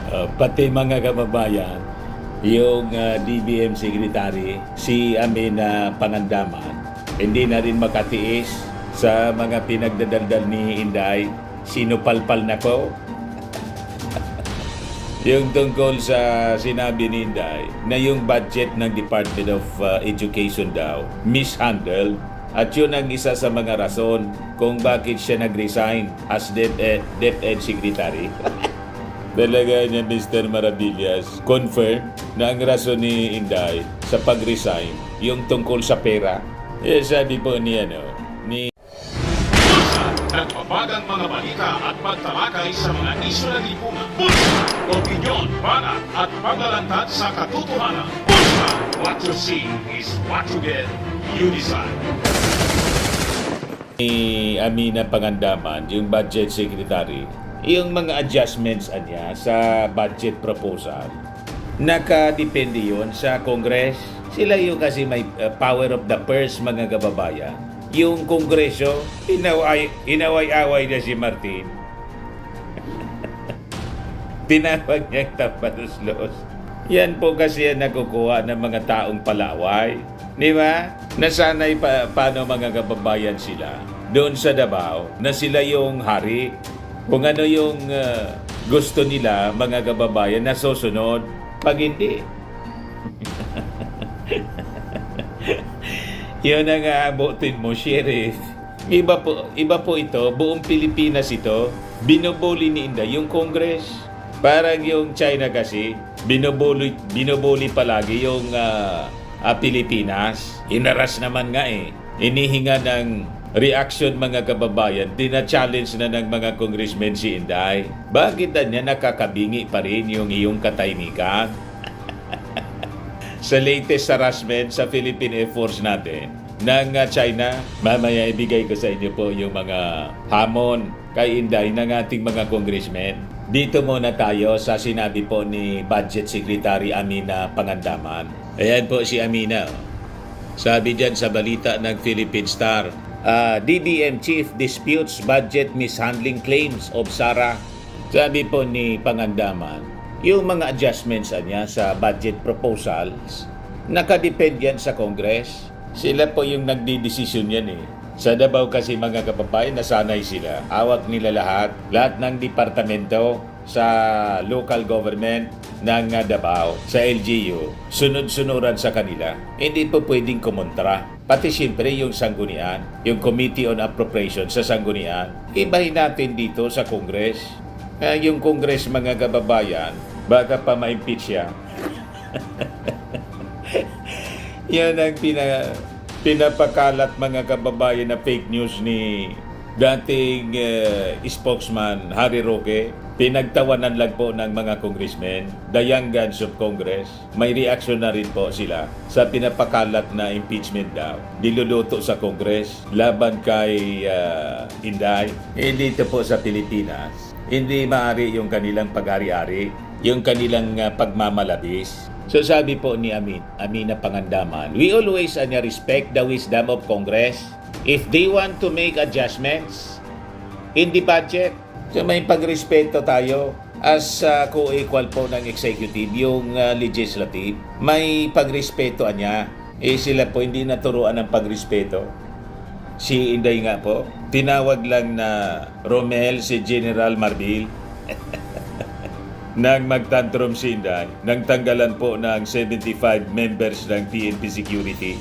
Pati mga kababayan, yung DBM Secretary, si Amina Pangandaman, hindi na rin makatiis sa mga pinagdadaldal ni Inday. Sinupalpal na po. Yung tungkol sa sinabi ni Inday na yung budget ng Department of Education daw mishandled, at yun ang isa sa mga rason kung bakit siya nag-resign as DepEd Secretary. Talaga niya, Mr. Maravillas, confirm na ang rason ni Inday sa pag-resign yung tungkol sa pera. Sabi po ni Nagbabagang mga balita at pagtalakay sa mga isyu ng lipunan. Bulsa, opinyon, banat at paglalantad sa katotohanan. Bulsa, what you see is what you get. You decide. ni Amina Pangandaman, yung budget secretary, yung mga adjustments niya sa budget proposal, nakadepende yun sa Congress. Sila yung kasi may power of the purse, mga kababayan. Yung Kongreso, inaway-away na si Martin. Tinawag niyang tapalos-los. Yan po kasi yan nakukuha ng mga taong palaway. Di ba? Nasanay paano mga kababayan sila doon sa Davao na sila yung hari. Kung ano yung gusto nila, mga kababayan, na susunod. Pag hindi, yun ang aabutin mo, Sheriff. Iba po ito, buong Pilipinas ito, binubuli ni Inday yung Congress. Parang yung China kasi, binubuli palagi yung Pilipinas. Inaras naman nga eh. Inihinga ng reaction, mga kababayan, tina-challenge na ng mga congressmen si Inday. Bakit na niya nakakabingi pa rin yung iyong katahimikan? Sa latest harassment sa Philippine Air Force natin ng China, mamaya ibigay ko sa inyo po yung mga hamon kay Inday ng ating mga congressmen. Dito muna tayo sa sinabi po ni Budget Secretary Amina Pangandaman. Ayan po si Amina. Sabi dyan sa balita ng Philippine Star, DBM Chief disputes budget mishandling claims of Sara. Sabi po ni Pangandaman, yung mga adjustments niya sa budget proposals, nakadepend yan sa Congress. Sila po yung nagdidesisyon yan eh. Sa Davao kasi, mga kababayan, nasanay sila. Awak nila lahat ng departamento sa local government ng Davao, sa LGU, sunod-sunuran sa kanila. Hindi po pwedeng kumontra. Pati siyempre yung sanggunian, yung Committee on Appropriation sa sanggunian. Ibahin natin dito sa Congress. Yung Congress, mga kababayan, baka pa ma-impeach siya. Yan ang pinapakalat, mga kababayan, na fake news ni dating spokesman Harry Roque. Pinagtawanan lang po ng mga congressmen, the young guns of Congress. May reaction na rin po sila sa pinapakalat na impeachment daw niluluto sa Congress laban kay Inday. Dito po sa Pilipinas, hindi maaari yung kanilang pag-ari-ari, yung kanilang pagmamalabis. So sabi po ni Amina Pangandaman, we always respect the wisdom of Congress if they want to make adjustments in the budget. So may pagrespeto tayo as co-equal po ng executive, yung legislative. May pagrespeto niya. Sila po hindi naturuan ng pagrespeto. Si Inday nga po, tinawag lang na Romel si General Marbil. Nang magtantrum si Inday, nang tanggalan po ng 75 members ng PNP Security.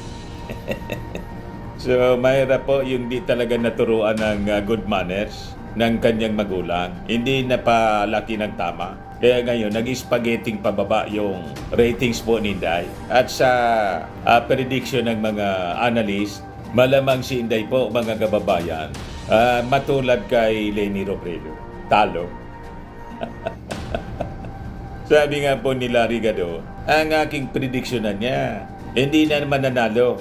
So, mahirap po yung di talaga naturuan ng good manners ng kanyang magulang. Hindi napalaki ng tama. Kaya ngayon, nag-spaghetting pababa yung ratings po ni Inday. At sa prediction ng mga analyst, malamang si Inday po, mga kababayan, matulad kay Leni Robredo. Talo. Sabi nga po ni Larry Gado, ang aking prediction na niya, hindi na naman nanalo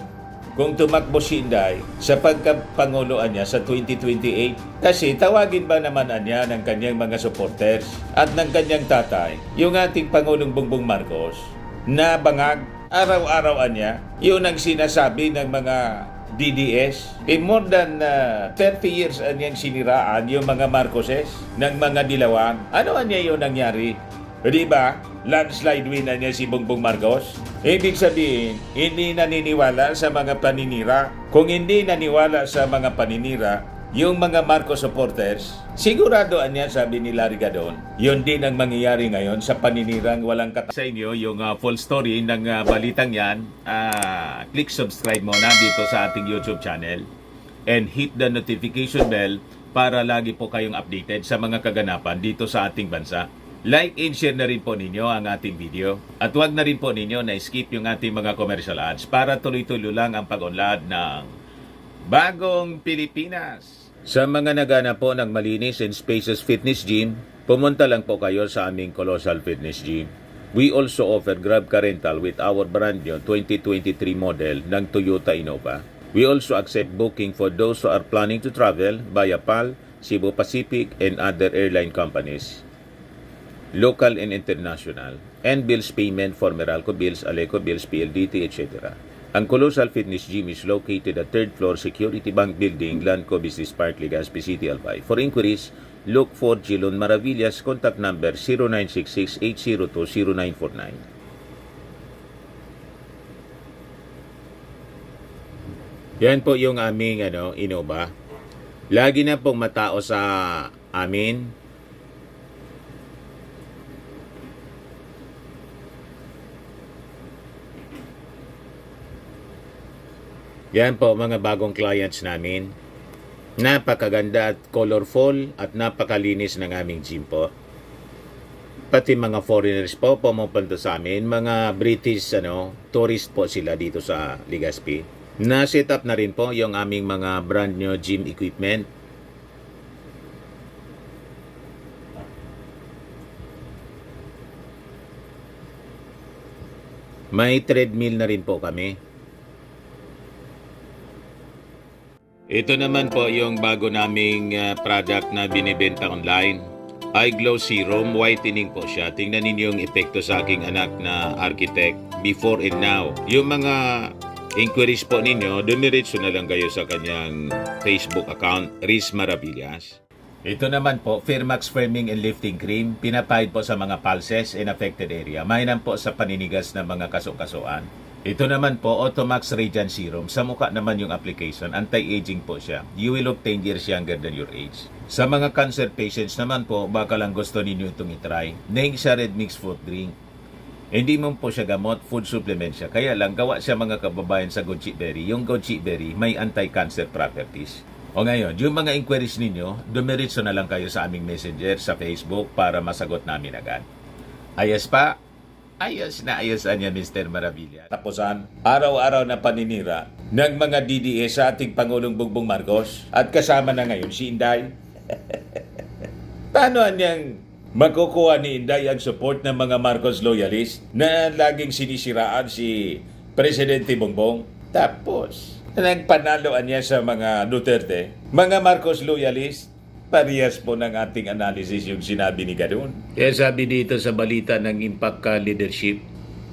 kung tumakbo si Inday sa pagkapanguloan niya sa 2028. Kasi tawagin ba naman niya ng kanyang mga supporters at ng kanyang tatay, yung ating Pangulong Bongbong Marcos, na bangag araw-araw niya, yun ang sinasabi ng mga DDS. More than 30 years niyang siniraan yung mga Marcoses ng mga dilawan. Ano niya yun nangyari? Di ba? Landslide win na niya si Bongbong Marcos. Ibig sabihin, hindi naniniwala sa mga paninira. Kung hindi naniwala sa mga paninira, yung mga Marcos supporters, siguradoan niya, sabi ni Larry Gadon, yun din ang mangyayari ngayon sa paninirang walang sa inyo, yung full story ng balitang yan, click subscribe muna dito sa ating YouTube channel and hit the notification bell para lagi po kayong updated sa mga kaganapan dito sa ating bansa. Like and share na rin po ninyo ang ating video. At huwag na rin po ninyo na skip yung ating mga commercial ads para tuloy-tuloy lang ang pag-unlad ng Bagong Pilipinas. Sa mga nagana po ng malinis and spacious fitness gym, pumunta lang po kayo sa aming Colossal Fitness Gym. We also offer Grab Car Rental with our brand new 2023 model ng Toyota Innova. We also accept booking for those who are planning to travel via PAL, Cebu Pacific, and other airline companies, local and international, and bills payment for Meralco Bills, Aleco Bills, PLDT, etc. Ang Colossal Fitness Gym is located at 3rd floor Security Bank Building, Lanco Business Park, Legazpi City, Albay. For inquiries, look for Gilon Maravillas, contact number 0966-802-0949. Yan po yung aming Innova. Lagi na pong matao sa amin. Yan po mga bagong clients namin. Napakaganda at colorful at napakalinis ng aming gym po. Pati mga foreigners po pumupunta sa amin, mga British tourist po sila dito sa Legazpi. Na-set up na rin po yung aming mga brand new gym equipment. May treadmill na rin po kami. Ito naman po yung bago naming product na binibenta online. Eye Glow Serum, whitening po siya. Tingnan ninyo yung epekto sa aking anak na architect before and now. Yung mga inquiries po ninyo, dumiretso na lang kayo sa kanyang Facebook account, Riz Maravillas. Ito naman po, Firmax Firming and Lifting Cream, pinapahid po sa mga pulses in affected area. Mainam po sa paninigas ng mga kasukasuan. Ito naman po, Automax Radiant Serum. Sa mukha naman yung application, anti-aging po siya. You will look 10 years younger than your age. Sa mga cancer patients naman po, baka lang gusto ninyo itong itry. Neng siya red mixed fruit drink. Hindi mo po siya gamot, food supplement siya. Kaya lang, gawa siya mga kababayan sa goji berry. Yung goji berry may anti-cancer properties. O ngayon, yung mga inquiries ninyo, dumiritso na lang kayo sa aming messenger sa Facebook para masagot namin agad. Ayos pa? Ayos na ayos niya, Mr. Maravilla. Tapusan, araw-araw na paninira ng mga DDS sa ating Pangulong Bongbong Marcos at kasama na ngayon si Inday. Paano niyang makukuha ni Inday ang support ng mga Marcos loyalist na laging sinisiraan si Presidente Bongbong? Tapos, nagpanaloan niya sa mga Duterte, mga Marcos loyalist. Parehas po ng ating analysis yung sinabi ni Gadon. Kaya sabi dito sa balita ng Impact Leadership,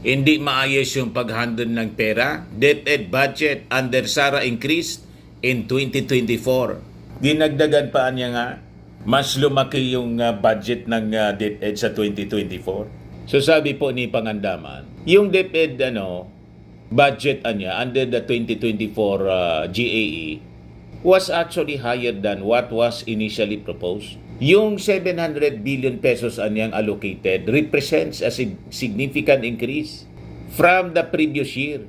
hindi maayos yung pag-handle ng pera. DepEd budget under Sara increased in 2024. Dinagdagan pa niya nga, mas lumaki yung budget ng DepEd sa 2024. So sabi po ni Pangandaman, yung DepEd budget niya under the 2024 GAE was actually higher than what was initially proposed. Yung 700 billion pesos anyang allocated represents a significant increase from the previous year,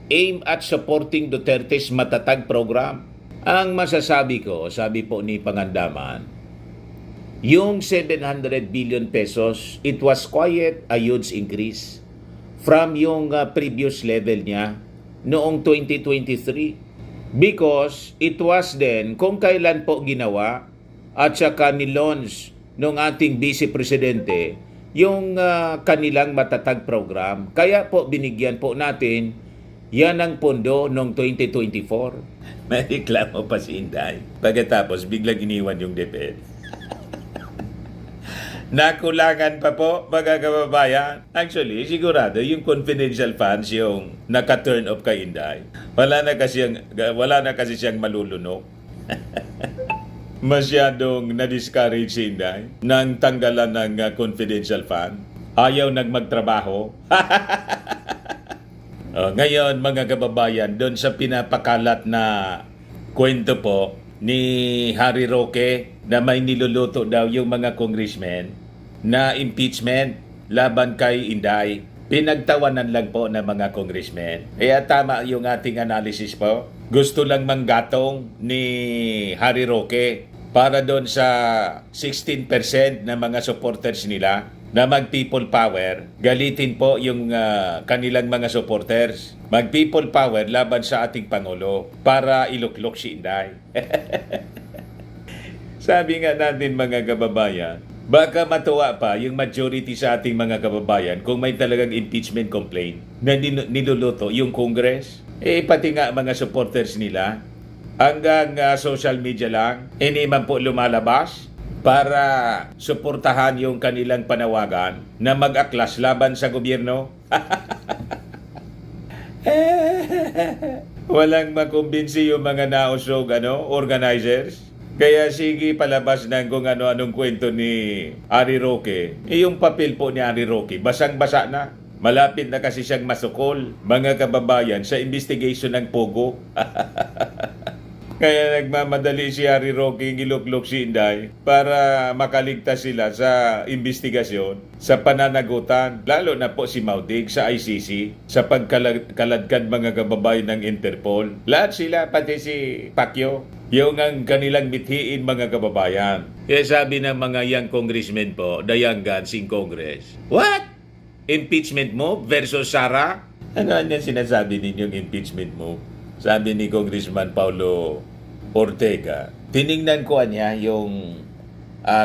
aimed at supporting Duterte's matatag program. Ang masasabi ko, sabi po ni Pangandaman, yung 700 billion pesos, it was quite a huge increase from yung previous level niya noong 2023. Because it was then, kung kailan po ginawa at saka ni-launch ng ating Vice Presidente yung kanilang matatag program. Kaya po binigyan po natin yan ang pondo noong 2024. May reklamo pa si Inday. Pagkatapos biglang iniwan yung DepEd. Nakulangan pa po, mga kababayan. Actually, sigurado yung confidential funds yung naka-turn off kay Inday. Wala na kasi siyang malulunok. Masyadong na-discourage si Inday nang tanggalan ng confidential fund. ayaw nagmagtrabaho. Ngayon mga kababayan, doon sa pinapakalat na kwento po ni Harry Roque na may niluluto daw yung mga congressmen na impeachment laban kay Inday. Pinagtawanan lang po ng mga congressmen. Kaya tama yung ating analysis po. Gusto lang manggatong ni Harry Roque para doon sa 16% na mga supporters nila na mag-people power, galitin po yung kanilang mga supporters. Mag-people power laban sa ating Pangulo para iluklok si Inday. Sabi nga natin mga kababayan, baka matuwa pa yung majority sa ating mga kababayan kung may talagang impeachment complaint na niluluto yung Congress. Pati nga mga supporters nila, hanggang social media lang, hindi man po lumalabas para suportahan yung kanilang panawagan na mag-aklas laban sa gobyerno. Walang makumbinsi yung mga nausog organizers. Kaya sige palabas ng kung ano-anong kwento ni Harry Roque. Yung papel po ni Harry Roque, basang-basa na. Malapit na kasi siyang masukol, mga kababayan, sa investigation ng Pogo. Kaya nagmamadali si Harry Roque giluklok si Inday para makaligtas sila sa investigasyon, sa pananagutan, lalo na po si Maudig sa ICC, sa pagkaladkad mga kababayan ng Interpol. Lahat sila, pati si Pacquiao, yung ang kanilang mithiin mga kababayan. Kaya sabi ng mga young congressmen po, the young guns in Congress, what? Impeachment move versus Sara? Ano yan sinasabi ninyong impeachment move? Sabi ni Congressman Paulo Ortega, tiningnan ko niya yung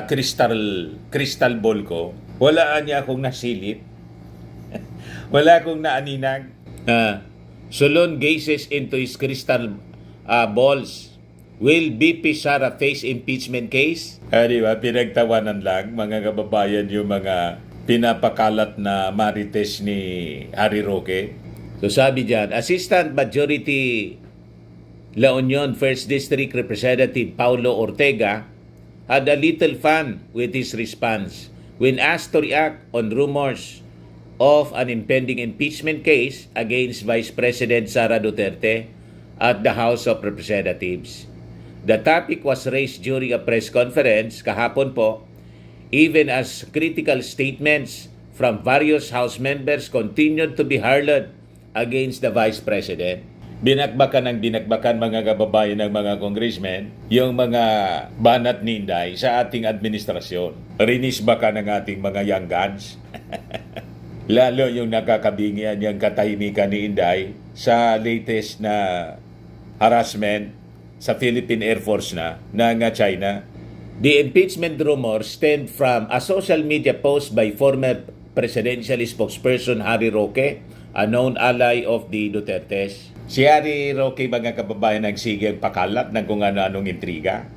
crystal ball ko. Wala niya akong nasilip. Wala akong naaninag. Solon gazes into his crystal balls. Will BP Sara face impeachment case? Diba? Pinagtawanan lang mga kababayan yung mga pinapakalat na marites ni Harry Roque. So sabi dyan, Assistant Majority La Union 1st District Representative Paulo Ortega had a little fun with his response when asked to react on rumors of an impending impeachment case against Vice President Sara Duterte at the House of Representatives. The topic was raised during a press conference kahapon po, even as critical statements from various House members continued to be hurled against the Vice President. Binakbakan ng binakbakan mga kababayan ng mga congressmen yung mga banat ni Inday sa ating administrasyon. Rinisbakan ng ating mga young guns. Lalo yung nakakabingian yung katahimikan ni Inday sa latest na harassment sa Philippine Air Force na ng China. The impeachment rumors stemmed from a social media post by former presidential spokesperson Harry Roque, a known ally of the Dutertes. Si Harry Roque, mga kababayan, nagsiging pakalat ng kung ano-anong intriga.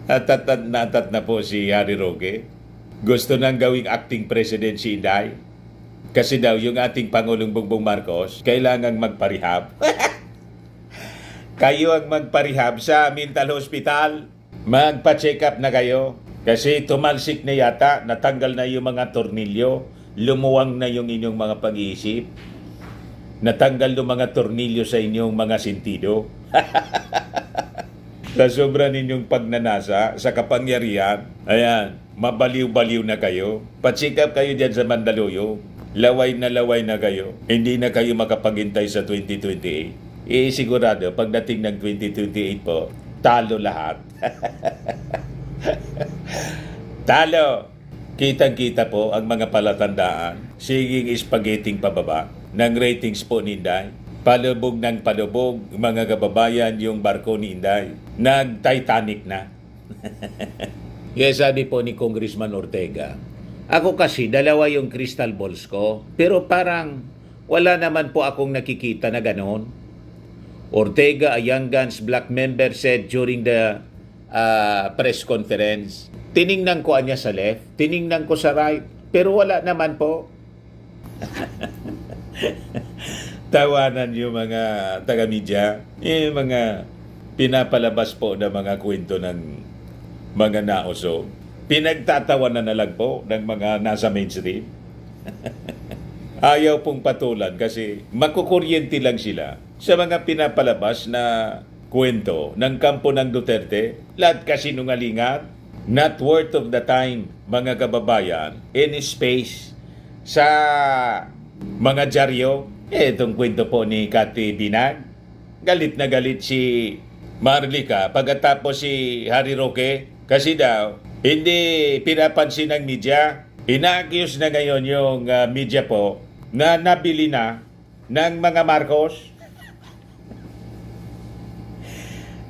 Natat na po si Harry Roque. Gusto nang gawing acting president si Inday. Kasi daw yung ating Pangulong Bongbong Marcos kailangang magparehab. Kayo ang magparehab sa mental hospital. Magpa-check up na kayo. Kasi tumalsik na yata, natanggal na yung mga tornilyo, lumuwang na yung inyong mga pag-iisip. Natanggal yung mga tornilyo sa inyong mga sentido. Sa sobra ninyong pagnanasa, sa kapangyarihan, ayan, mabaliw-baliw na kayo. Pa-check up kayo dyan sa Mandaluyong. Laway na kayo. Hindi na kayo makapaghintay sa 2028. Sigurado, pagdating ng 2028 po, talo lahat. Talo! Kitang-kita po ang mga palatandaan. Siging spaghetting pababa ng ratings po ni Inday. Palubog ng palubog, mga kababayan, yung barko ni Inday. Nag-Titanic na. Yes, sabi po ni Congressman Ortega, ako kasi dalawa yung crystal balls ko, pero parang wala naman po akong nakikita na ganon. Ortega, a Young Guns Black member, said during the press conference, tiningnan ko niya sa left, tiningnan ko sa right, pero wala naman po. Tawanan yung mga taga-media, yung mga pinapalabas po na mga kwento ng mga nausog. Pinagtatawanan na lang po ng mga nasa mainstream. Ayaw pong patulan kasi makukuryente lang sila sa mga pinapalabas na kwento ng kampo ng Duterte. Lahat kasi nungalingan, not worth of the time, mga kababayan, in space sa mga dyaryo. Itong kwento po ni Cathy Binag. Galit na galit si Marlica pagkatapos si Harry Roque kasi daw hindi pinapansin ng media. Ina-accuse na ngayon yung media po na nabili na ng mga Marcos.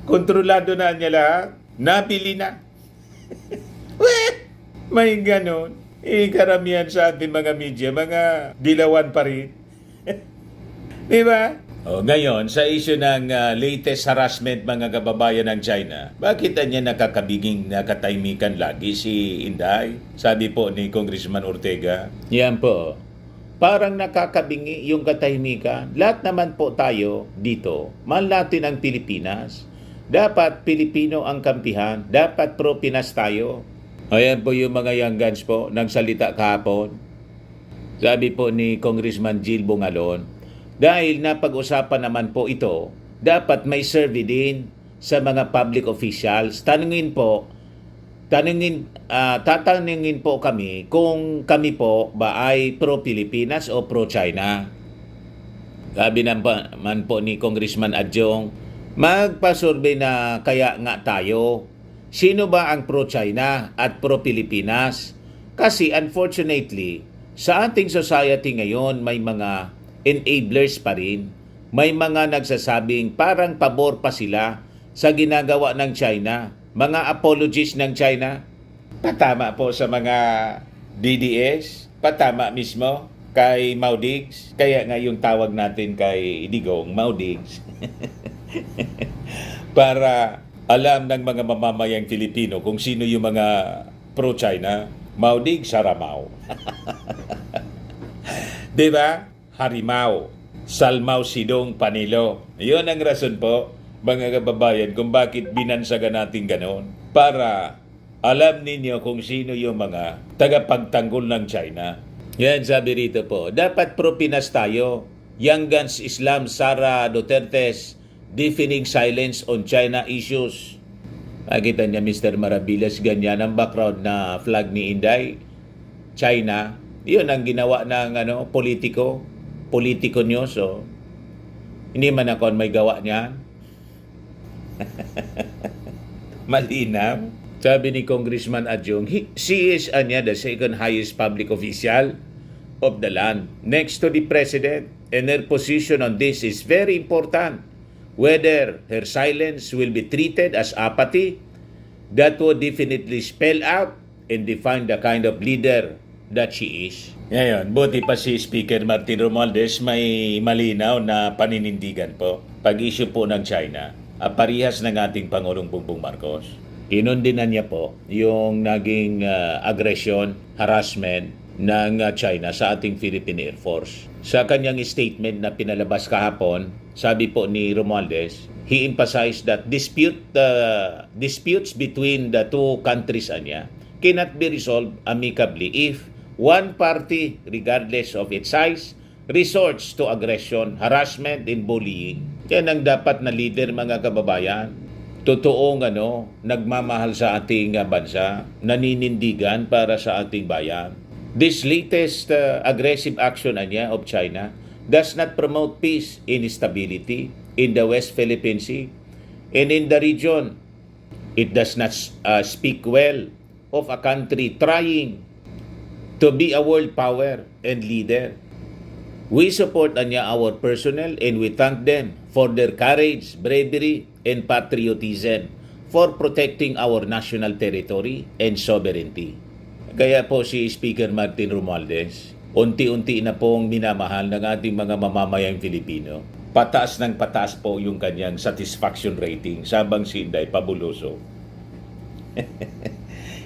Kontrolado na niya lahat. Nabili na. May ganon. Karamihan sa ating mga media, mga dilawan pa rin. Di ba? Ngayon, sa issue ng latest harassment mga kababayan ng China, bakit niya nakakabiging nakatahimikan lagi si Inday? Sabi po ni Congressman Ortega. Yan po. Parang nakakabingi yung katahimikan. Lahat naman po tayo dito, mahal natin ang Pilipinas. Dapat Pilipino ang kampihan. Dapat pro-Pinas tayo. Ayan po yung mga young guns po, nagsalita kahapon. Sabi po ni Congressman Jill Bungalon, dahil napag-usapan naman po ito, dapat may survey din sa mga public officials. Tatanungin po kami kung kami po ba ay pro-Pilipinas o pro-China. Sabi naman po ni Congressman Adjong, magpa-survey na kaya nga tayo. Sino ba ang pro-China at pro-Pilipinas? Kasi unfortunately, sa ating society ngayon may mga enablers pa rin. May mga nagsasabing parang pabor pa sila sa ginagawa ng China. Mga apologies ng China. Patama po sa mga DDS. Patama mismo kay Maudigs. Kaya nga yung tawag natin kay Digong, Maudigs. Para alam ng mga mamamayang Filipino kung sino yung mga pro-China. Maudigs, Saramao. Diba? Harimau, Salmao Sidong Panilo. Iyon ang rason po, mga kababayan, kung bakit binansagan natin ganon. Para alam ninyo kung sino yung mga tagapagtanggol ng China. Yan, sabi rito po, dapat pro-Pinas tayo. Young Guns Islam Sara Duterte's deafening silence on China issues. Nakita niya Mr. Maravillas, ganyan ang background na flag ni Inday. China. Iyon ang ginawa ng politiko nyo, so hindi man ako may gawa niyan. Malinaw. Sabi ni Congressman Adjong, she is the second highest public official of the land, next to the President, and her position on this is very important. Whether her silence will be treated as apathy, that would definitely spell out and define the kind of leader that she is. Ngayon, buti pa si Speaker Martin Romualdez may malinaw na paninindigan po. Pag-issue po ng China, parihas ng ating Pangulong Bongbong Marcos. Inundinan niya po yung naging aggression, harassment ng China sa ating Philippine Air Force. Sa kanyang statement na pinalabas kahapon, sabi po ni Romualdez, he emphasized that disputes between the two countries cannot be resolved amicably if one party, regardless of its size, resorts to aggression, harassment, and bullying. Yan ang dapat na leader, mga kababayan. Totoong nagmamahal sa ating bansa, naninindigan para sa ating bayan. This latest aggressive action of China does not promote peace and stability in the West Philippine Sea and in the region. It does not speak well of a country trying to be a world power and leader. We support our personnel and we thank them for their courage, bravery, and patriotism for protecting our national territory and sovereignty. Kaya po si Speaker Martin Romualdez, unti-unti na pong minamahal ng ating mga mamamayang Filipino. Pataas ng pataas po yung kanyang satisfaction rating sabang si Inday pabuloso.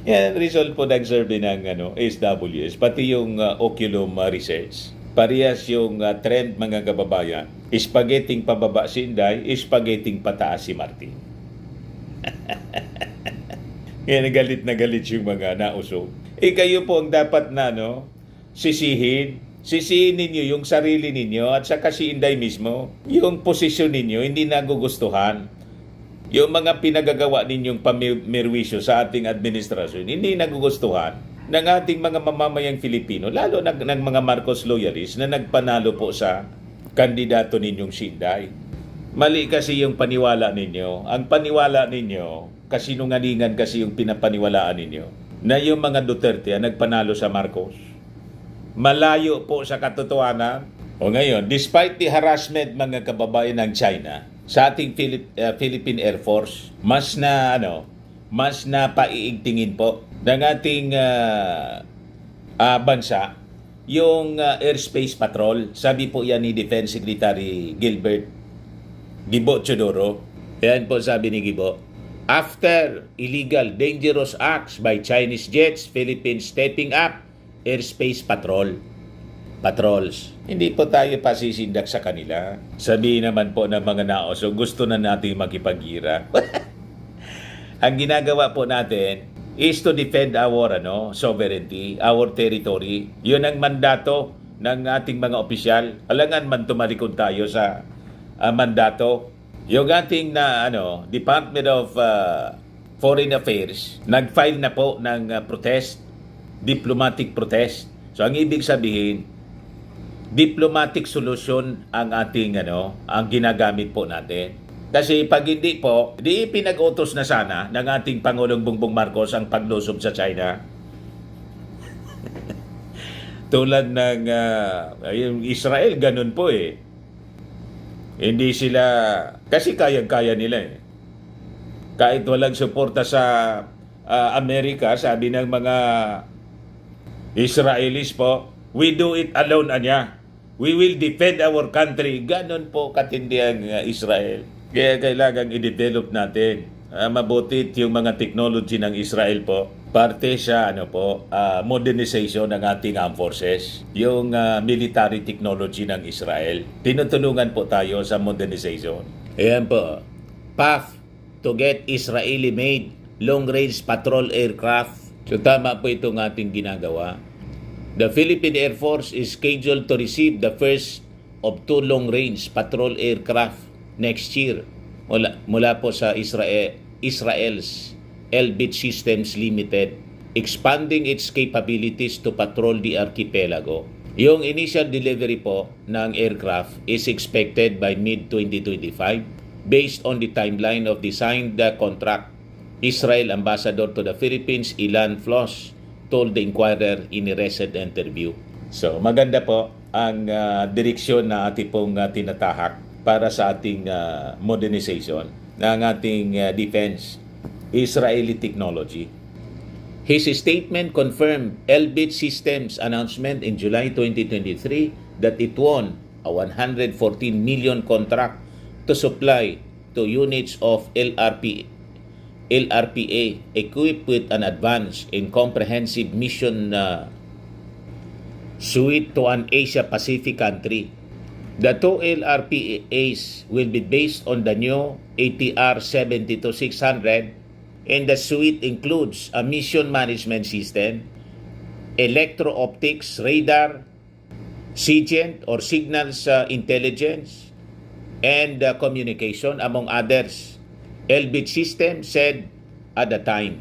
Yan, result po ng survey ng SWS, pati yung Oculum Research. Parehas yung trend, mga kababayan. Spaghetting pababa si Inday, spaghetting pataas si Martin. Kaya na galit yung mga nausog. Kayo po ang dapat na, sisihin. Sisihin ninyo yung sarili ninyo at saka si Inday mismo. Yung posisyon ninyo hindi nagugustuhan. Yung mga pinagagawa ninyong pamirwisyo sa ating administrasyon, hindi nagugustuhan ng ating mga mamamayang Filipino, lalo ng mga Marcos loyalists na nagpanalo po sa kandidato ninyong si Inday. Mali kasi yung paniwala ninyo. Ang paniwala ninyo, kasinungalingan kasi yung pinapaniwalaan ninyo, na yung mga Duterte ang nagpanalo sa Marcos. Malayo po sa katotohanan. O ngayon, despite the harassment mga kababayan ng China sa ating Philippine Air Force, mas na paiigtingin po ng ating bansa yung airspace patrol. Sabi po yan ni Defense Secretary Gilbert Gibo Chodoro. Yan po sabi ni Gibo. After illegal dangerous acts by Chinese jets, Philippines stepping up airspace patrols. Hindi po tayo pasisindak sa kanila. Sabihin naman po ng mga naoso, gusto na natin makipaggira. Ang ginagawa po natin is to defend our sovereignty, our territory. Yun ang mandato ng ating mga opisyal. Alangan man tumalikod tayo sa mandato. Yung ating Department of Foreign Affairs, nag-file na po ng protest, diplomatic protest. So ang ibig sabihin, diplomatic solution ang ating ang ginagamit po natin. Kasi pag hindi po, di pinag-utos na sana ng ating Pangulong Bongbong Marcos ang paglusob sa China. Tulad ng yung Israel, ganun po eh. Hindi sila, kasi kayang-kaya nila eh. Kahit walang suporta sa Amerika, sabi ng mga Israelis po, we do it alone, anya. We will defend our country. Ganon po katindi ang Israel. Kaya kailangan i-develop natin mabuti yung mga technology ng Israel po. Parte sa modernization ng ating armed forces. Yung military technology ng Israel. Tinutulungan po tayo sa modernization. Ayan po. Path to get Israeli-made long-range patrol aircraft. So tama po itong ating ginagawa. The Philippine Air Force is scheduled to receive the first of 2 long-range patrol aircraft next year mula po sa Israel's Elbit Systems Limited, expanding its capabilities to patrol the archipelago. Yung initial delivery po ng aircraft is expected by mid-2025 based on the timeline of the signed contract. Israel Ambassador to the Philippines, Ilan Floss, told the Inquirer in a recent interview. So, maganda po ang direksyon na ating pong tinatahak para sa ating modernization ng ating defense, Israeli technology. His statement confirmed Elbit Systems announcement in July 2023 that it won a 114 million contract to supply to units of LRPA equipped with an advanced and comprehensive mission suite to an Asia-Pacific country. The 2 LRPAs will be based on the new ATR 72-600, and the suite includes a mission management system, electro-optics, radar, SIGINT or signals intelligence, and communication, among others. Elbit System said at the time,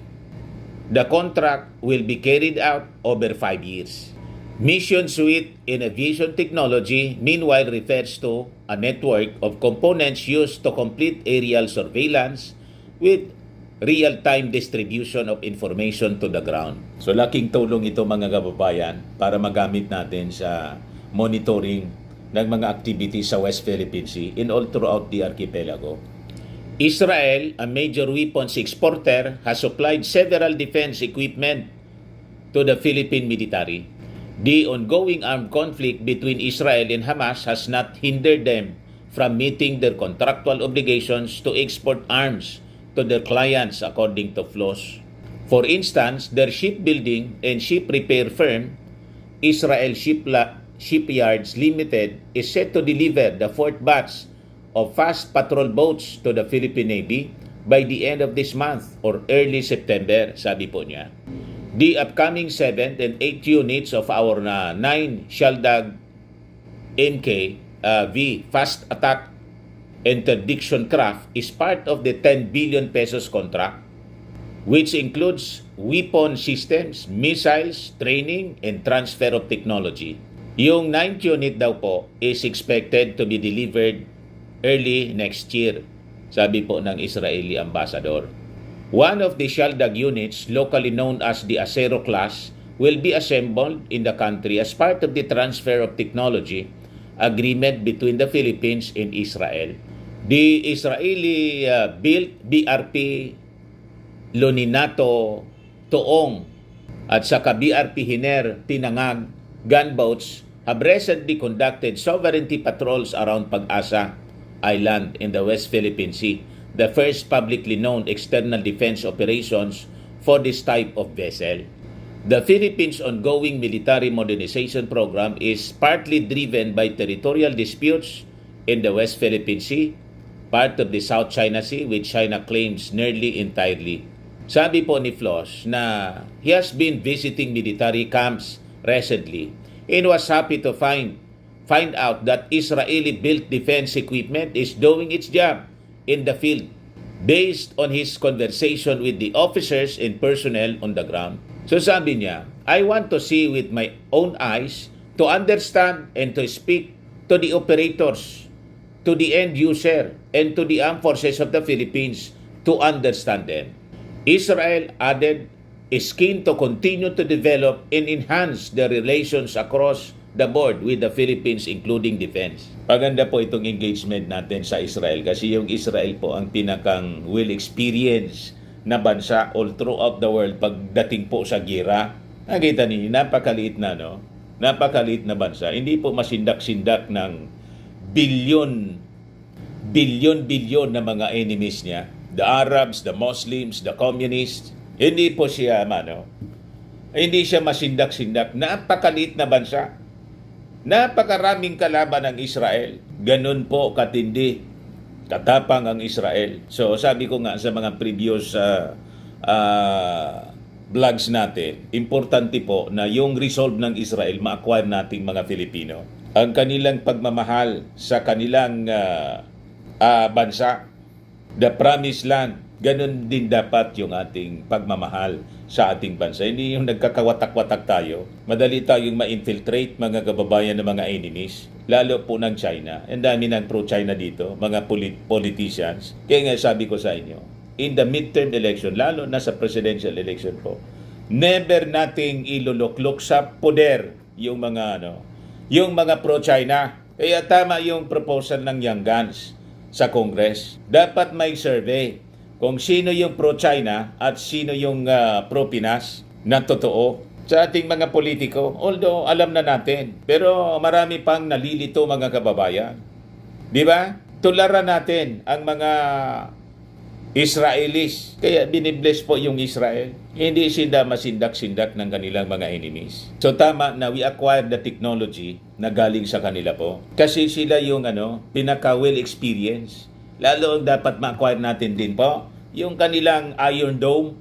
the contract will be carried out over 5 years. Mission Suite in Aviation Technology, meanwhile, refers to a network of components used to complete aerial surveillance with real-time distribution of information to the ground. So laking tulong ito mga kababayan para magamit natin sa monitoring ng mga activities sa West Philippine Sea and all throughout the archipelago. Israel, a major weapons exporter, has supplied several defense equipment to the Philippine military. The ongoing armed conflict between Israel and Hamas has not hindered them from meeting their contractual obligations to export arms to their clients, according to Floss. For instance, their shipbuilding and ship repair firm, Israel Shipyards Limited, is set to deliver the 4th batch of fast patrol boats to the Philippine Navy by the end of this month or early September, sabi po niya. The upcoming 7th and 8th units of our 9 Shaldag NK-V fast attack interdiction craft is part of the 10 billion pesos contract, which includes weapon systems, missiles, training, and transfer of technology. Yung 9th unit daw po is expected to be delivered early next year, sabi po ng Israeli ambassador. One of the Shaldag units, locally known as the Acero class, will be assembled in the country as part of the transfer of technology agreement between the Philippines and Israel. The Israeli-built BRP Loninato Toong at saka BRP Hiner Tinangag gunboats have recently conducted sovereignty patrols around Pag-asa Island in the West Philippine Sea, the first publicly known external defense operations for this type of vessel. The Philippines' ongoing military modernization program is partly driven by territorial disputes in the West Philippine Sea, part of the South China Sea, which China claims nearly entirely. Sabi po ni Floss na he has been visiting military camps recently and was happy to find out that Israeli-built defense equipment is doing its job in the field based on his conversation with the officers and personnel on the ground. So sabi niya, I want to see with my own eyes to understand and to speak to the operators, to the end user, and to the armed forces of the Philippines to understand them. Israel added is keen to continue to develop and enhance the relations across the board with the Philippines, including defense. Maganda po itong engagement natin sa Israel kasi yung Israel po ang pinakang well-experienced na bansa all throughout the world pagdating po sa gira. Nakita niyo, napakaliit na, no? Napakaliit na bansa. Hindi po masindak-sindak ng bilyon na mga enemies niya. The Arabs, the Muslims, the Communists. Hindi po siya, hindi siya masindak-sindak. Napakaliit na bansa. Napakaraming kalaban ng Israel. Ganun po katindi, katapang ang Israel. So sabi ko nga sa mga previous vlogs natin, importante po na yung resolve ng Israel ma-acquire nating mga Filipino. Ang kanilang pagmamahal sa kanilang bansa, the promised land, ganun din dapat yung ating pagmamahal sa ating bansa. Hindi yung nagkakawatak-watak tayo. Madali tayong ma-infiltrate mga kababayan ng mga enemies, lalo po ng China. Ang dami ng pro-China dito, mga politicians. Kaya nga sabi ko sa inyo, in the midterm election, lalo na sa presidential election po, never nating iluluklok sa poder yung mga yung mga pro-China. Kaya tama yung proposal ng Young Guns sa Congress. Dapat may survey kung sino yung pro-China at sino yung pro-Pinas na totoo sa ating mga politiko. Although alam na natin, pero marami pang nalilito mga kababayan. Di ba? Tularan natin ang mga Israelis. Kaya binibless po yung Israel. Hindi sila masindak-sindak ng kanilang mga enemies. So tama na we acquire the technology na galing sa kanila po. Kasi sila yung pinaka-well experience. Lalo dapat ma-acquire natin din po yung kanilang Iron Dome.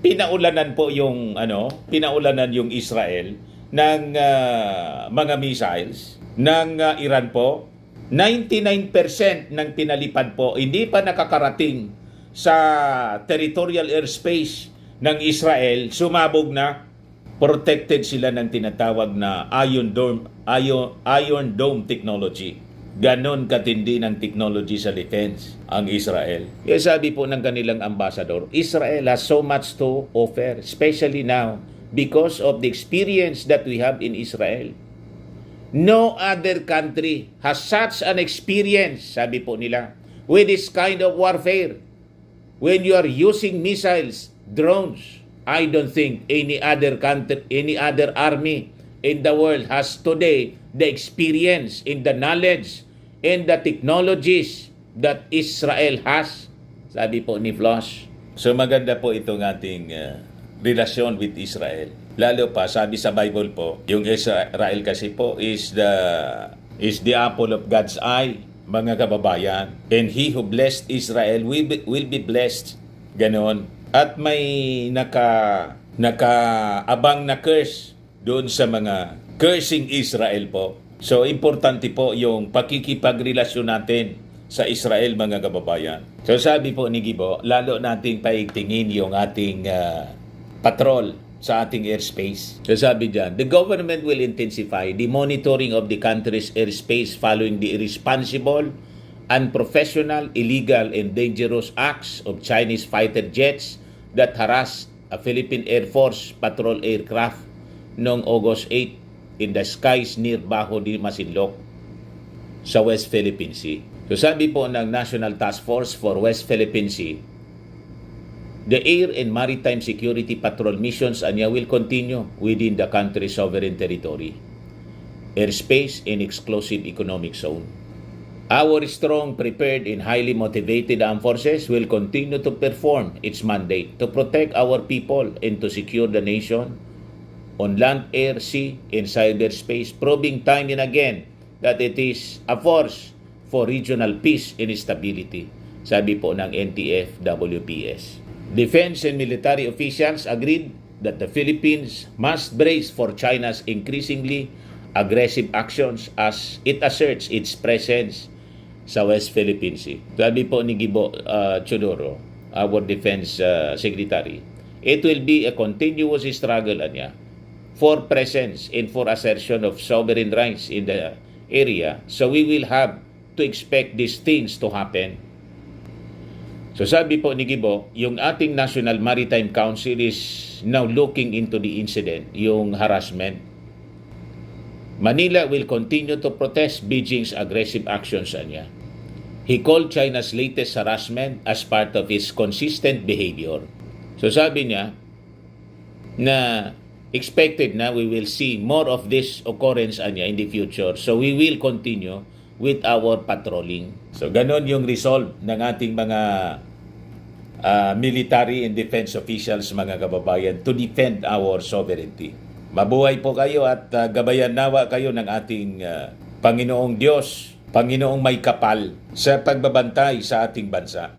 Pinaulanan po yung pinaulanan yung Israel ng mga missiles ng Iran po. 99% ng pinalipad po hindi pa nakakarating sa territorial airspace ng Israel. Sumabog na, protected sila ng tinatawag na Iron Dome technology. Ganon katindi ng technology sa defense ang Israel. Kaya sabi po ng kanilang ambassador, Israel has so much to offer, especially now because of the experience that we have in Israel. No other country has such an experience, sabi po nila, with this kind of warfare. When you are using missiles, drones, I don't think any other country, any other army in the world has today the experience in the knowledge and the technologies that Israel has, sabi po ni Floss. So maganda po itong ating relasyon with Israel. Lalo pa, sabi sa Bible po, yung Israel kasi po is the apple of God's eye. mga kababayan. And he who blessed Israel will be blessed. Ganon. At may nakaabang na curse doon sa mga cursing Israel po. So, importante po yung pakikipagrelasyon natin sa Israel, mga kababayan. So, sabi po ni Gibo, lalo nating paigtingin yung ating patrol sa ating airspace. So, sabi dyan, the government will intensify the monitoring of the country's airspace following the irresponsible, unprofessional, illegal, and dangerous acts of Chinese fighter jets that harassed a Philippine Air Force patrol aircraft noong August 8 in the skies near Bajo de Masinloc sa West Philippine Sea. So sabi po ng National Task Force for West Philippine Sea, the air and maritime security patrol missions anya will continue within the country's sovereign territory, airspace, and exclusive economic zone. Our strong, prepared, and highly motivated armed forces will continue to perform its mandate to protect our people and to secure the nation on land, air, sea, and cyberspace, proving time and again that it is a force for regional peace and stability, sabi po ng NTF-WPS. Defense and military officials agreed that the Philippines must brace for China's increasingly aggressive actions as it asserts its presence sa West Philippine Sea. Sabi po ni Gibo Chodoro, our Defense Secretary, it will be a continuous struggle anya for presence and for assertion of sovereign rights in the area. So we will have to expect these things to happen. So sabi po ni Gibo, yung ating National Maritime Council is now looking into the incident, yung harassment. Manila will continue to protest Beijing's aggressive actions niya. He called China's latest harassment as part of his consistent behavior. So sabi niya na expected na we will see more of this occurrence anya in the future. So we will continue with our patrolling. So ganon yung resolve ng ating mga military and defense officials, mga kababayan, to defend our sovereignty. Mabuhay po kayo at gabayan nawa kayo ng ating Panginoong Diyos, Panginoong may kapal sa pagbabantay sa ating bansa.